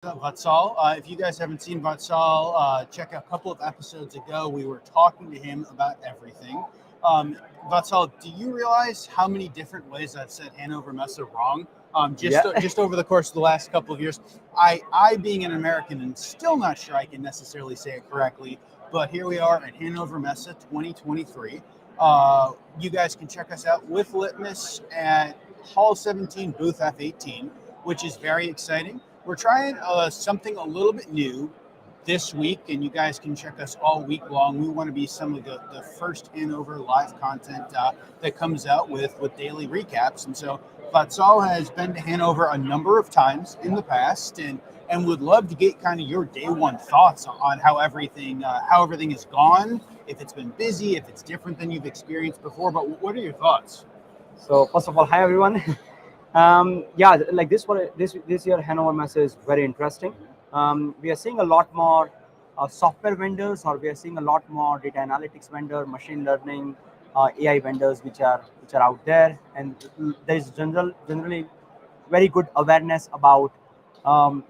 Vatsal. If you guys haven't seen Vatsal, check out a couple of episodes ago. We were talking to him about everything. Um, Vatsal, do you realize how many different ways I've said Hannover Messe wrong? Just over the course of the last couple of years, I being an American and still not sure I can necessarily say it correctly, but here we are at Hannover Messe 2023. You guys can check us out with Litmus at Hall 17, booth F18, which is very exciting. We're trying something a little bit new this week, and you guys can check us all week long. We want to be some of the first Hanover live content that comes out with daily recaps. And so Vatsal has been to Hanover a number of times in the past, and would love to get kind of your day one thoughts on how everything has gone, if it's been busy, if it's different than you've experienced before. But what are your thoughts? So first of all, hi everyone. Like this year Hannover Messe is very interesting. We are seeing a lot more software vendors, or we are seeing a lot more data analytics vendor, machine learning, AI vendors which are out there, and there is generally very good awareness about um,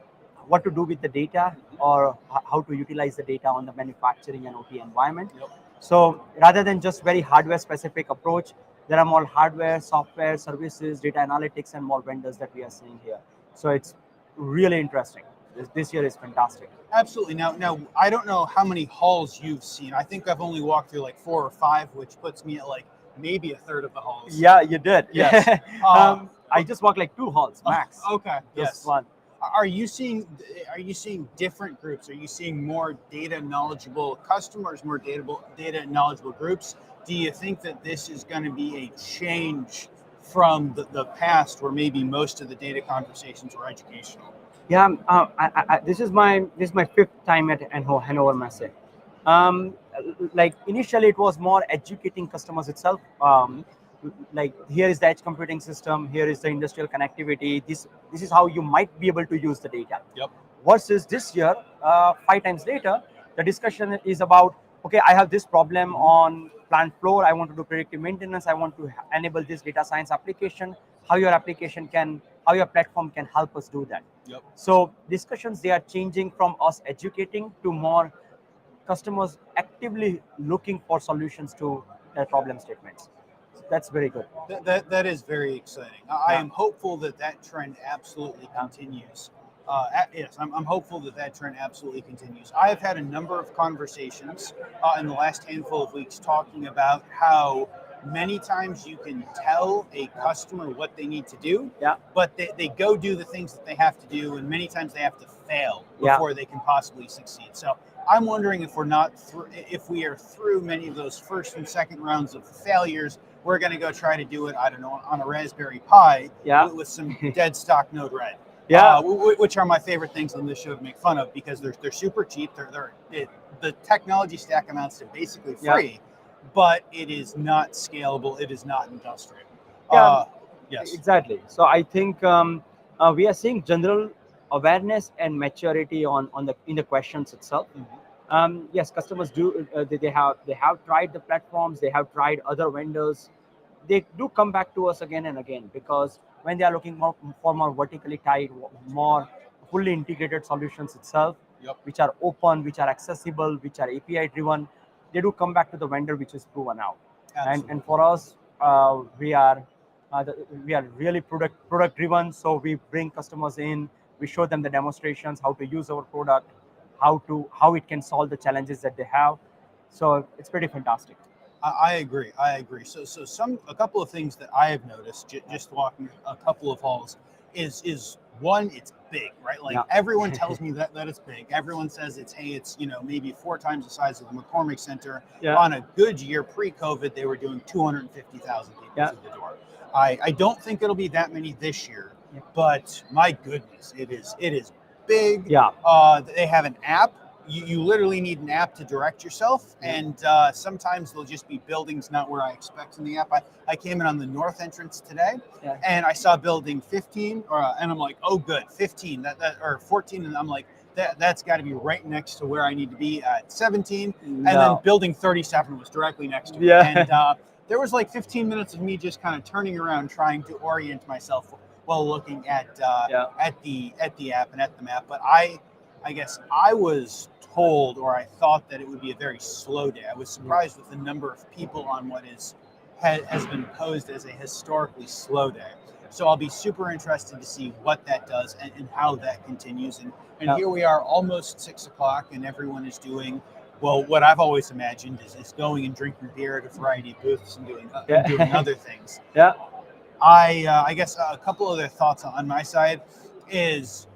what to do with the data, or how to utilize the data on the manufacturing and OT environment. Yep. So rather than just very hardware specific approach, there are more hardware, software, services, data analytics, and more vendors that we are seeing here. So it's really interesting. This year is fantastic. Absolutely. Now, I don't know how many halls you've seen. I think I've only walked through like 4 or 5, which puts me at like maybe a third of the halls. Yeah, you did. Yes. I just walked like 2 halls max. Okay. Just Yes. one. Are you seeing different groups? Are you seeing more data knowledgeable customers, more data knowledgeable groups? Do you think that this is going to be a change from the past, where maybe most of the data conversations were educational? Yeah, this is my fifth time at Hannover Messe. Like initially, it was more educating customers itself. Like here is the edge computing system, here is the industrial connectivity. This is how you might be able to use the data. Yep. Versus this year, 5 times later, the discussion is about, okay, I have this problem on plant floor. I want to do predictive maintenance. I want to enable this data science application. How your platform can help us do that. Yep. So discussions, they are changing from us educating to more customers actively looking for solutions to their problem statements. So that's very good. That is very exciting. I Yeah. am hopeful that trend absolutely continues. Yes, I'm hopeful that trend absolutely continues. I have had a number of conversations in the last handful of weeks talking about how many times you can tell a customer what they need to do, Yeah. but they go do the things that they have to do, and many times they have to fail Yeah. before they can possibly succeed. So I'm wondering if if we are through many of those first and second rounds of failures, we're going to go try to do it, I don't know, on a Raspberry Pi Yeah. with some dead stock Node Red. Yeah. Which are my favorite things on this show to make fun of, because they're super cheap. The technology stack amounts to basically free, but it is not scalable. It is not industrial. Yeah. Yes. Exactly. So I think we are seeing general awareness and maturity on the in the questions itself. Yes, customers do. They have tried the platforms. They have tried other vendors. They do come back to us again and again, because when they are looking for more vertically tied, more fully integrated solutions itself, Yep. which are open, which are accessible, which are API driven, they do come back to the vendor which is proven out. Absolutely. And for us, we are really product driven. So we bring customers in, we show them the demonstrations, how to use our product, how it can solve the challenges that they have. So it's pretty fantastic. I agree. I agree. So a couple of things that I have noticed just walking a couple of halls is one, it's big, right? Like Yeah. everyone tells me that it's big. Everyone says it's maybe 4 times the size of the McCormick Center. Yeah. On a good year pre-COVID, they were doing 250,000 people Yeah. through the door. I don't think it'll be that many this year, Yeah. but my goodness, it is big. Yeah. They have an app. You literally need an app to direct yourself, and sometimes they'll just be buildings not where I expect in the app. I came in on the north entrance today, Yeah. and I saw building 15, and I'm like, oh, good, 15, or 14, and I'm like, that's got to be right next to where I need to be at 17, and then No. building 37 was directly next to me. Yeah. And there was like 15 minutes of me just kind of turning around, trying to orient myself while looking Yeah. at the app and at the map. But I guess I was told, or I thought, that it would be a very slow day. I was surprised with the number of people on what has been posed as a historically slow day. So I'll be super interested to see what that does and how that continues. And Yeah. here we are, almost 6 o'clock, and everyone is doing, well, what I've always imagined is going and drinking beer at a variety of booths and doing other things. Yeah. I guess a couple other thoughts on my side is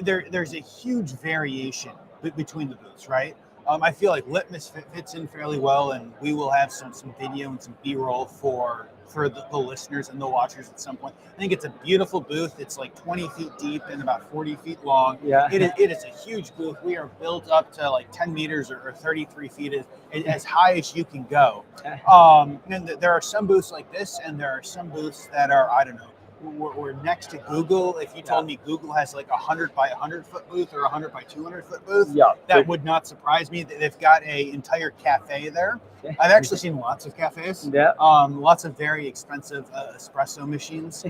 there's a huge variation between the booths, right? I feel like Litmus fits in fairly well, and we will have some video and some B-roll for the listeners and the watchers at some point. I think it's a beautiful booth. It's like 20 feet deep and about 40 feet long. Yeah. It is a huge booth. We are built up to like 10 meters or 33 feet, as high as you can go. And there are some booths like this, and there are some booths that are, I don't know, we're next to Google. If you told me Google has like 100 by 100 foot booth or 100 by 200 foot booth, Yeah. that would not surprise me. They've got an entire cafe there. I've actually seen lots of cafes. Yeah. Lots of very expensive espresso machines,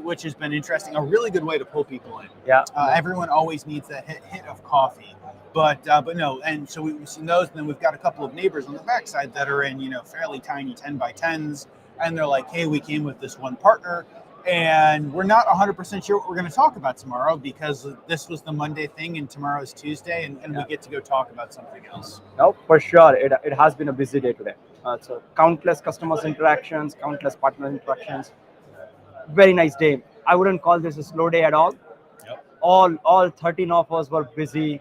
which has been interesting. A really good way to pull people in. Yeah. Everyone always needs that hit of coffee. But no, and so we've seen those, and then we've got a couple of neighbors on the backside that are in, fairly tiny 10 by 10s, and they're like, hey, we came with this one partner, and we're not 100% sure what we're going to talk about tomorrow, because this was the Monday thing and tomorrow's Tuesday, and we get to go talk about something else. No, for sure. It has been a busy day today. So countless customers interactions, countless partner interactions. Very nice day. I wouldn't call this a slow day at all. Yep. All 13 of us were busy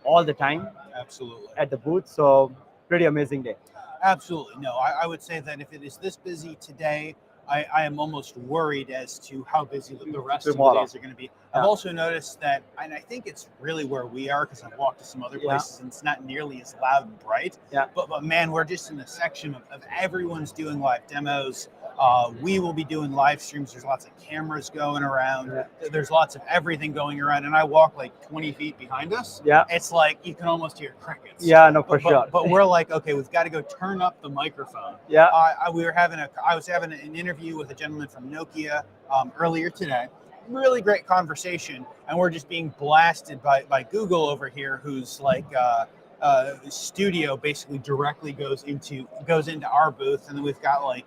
all the time Absolutely. at the booth. So pretty amazing day. Absolutely. No, I would say that if it is this busy today, I am almost worried as to how busy the rest of the Tomorrow. days are going to be. I've also noticed that, and I think it's really where we are, because I've walked to some other places and it's not nearly as loud and bright. Yeah. But man, we're just in the section of everyone's doing live demos. We will be doing live streams. There's lots of cameras going around. Yeah. There's lots of everything going around. And I walk like 20 feet behind us. Yeah. It's like you can almost hear crickets. Yeah, no, for sure. But we're like, okay, we've got to go turn up the microphone. Yeah. I was having an interview with a gentleman from Nokia earlier today. Really great conversation, and we're just being blasted by Google over here, who's like studio basically directly goes into our booth, and then we've got like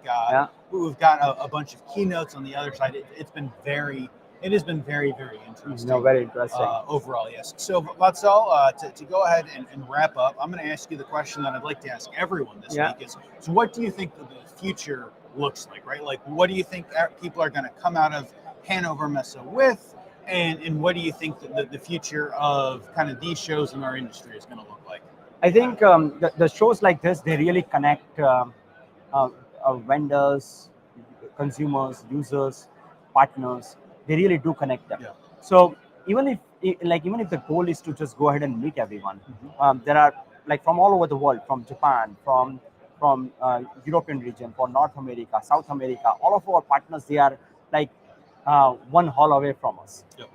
we've got a bunch of keynotes on the other side. It has been very very interesting. No, very interesting. Overall, yes. So Vatsal, to go ahead and wrap up, I'm going to ask you the question that I'd like to ask everyone this week is, so what do you think the future looks like, right? Like, what do you think people are going to come out of Hannover Messe with, and what do you think the future of kind of these shows in our industry is going to look like? I think the shows like this, they really connect vendors, consumers, users, partners. They really do connect them. Yeah. So even if the goal is to just go ahead and meet everyone, there are like from all over the world, from Japan, from European region, from North America, South America, all of our partners, they are like one hall away from us. Yep.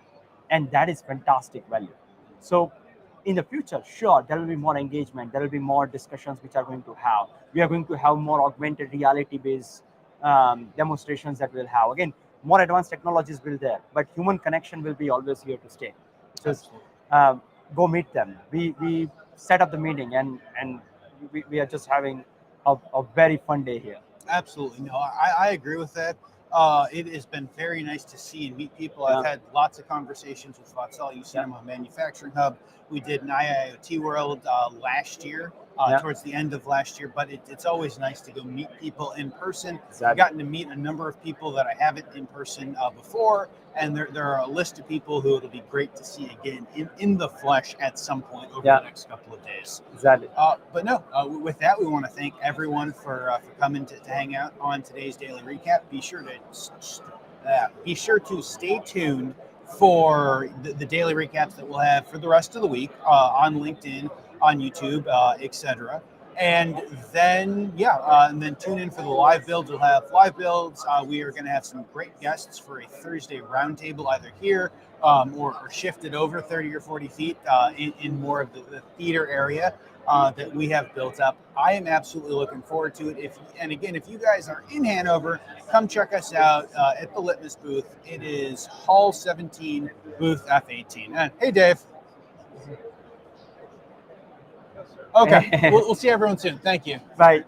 And that is fantastic value. So in the future, sure, there will be more engagement, there will be more discussions which are going to have. We are going to have more augmented reality based demonstrations that we'll have. Again, more advanced technologies will there, but human connection will be always here to stay. Just go meet them. We set up the meeting, and we are just having a very fun day here. Absolutely. No, I agree with that. It has been very nice to see and meet people. I've had lots of conversations with Vatsal. You've seen him on Manufacturing Hub. We did an IIoT World last year, towards the end of last year, but it's always nice to go meet people in person. Exactly. I've gotten to meet a number of people that I haven't in person before, and there are a list of people who it'll be great to see again in the flesh at some point over the next couple of days. Exactly. But no, with that, we want to thank everyone for coming to hang out on today's daily recap. Be sure to stay tuned for the daily recaps that we'll have for the rest of the week on LinkedIn, on YouTube, etc. And then, and then tune in for the live builds. We'll have live builds. We are going to have some great guests for a Thursday roundtable, either here or shifted over 30 or 40 feet in more of the theater area that we have built up. I am absolutely looking forward to it. And again, if you guys are in Hanover, come check us out at the Litmus booth. It is Hall 17, booth F18. Hey, Dave. Okay, we'll see everyone soon. Thank you. Bye.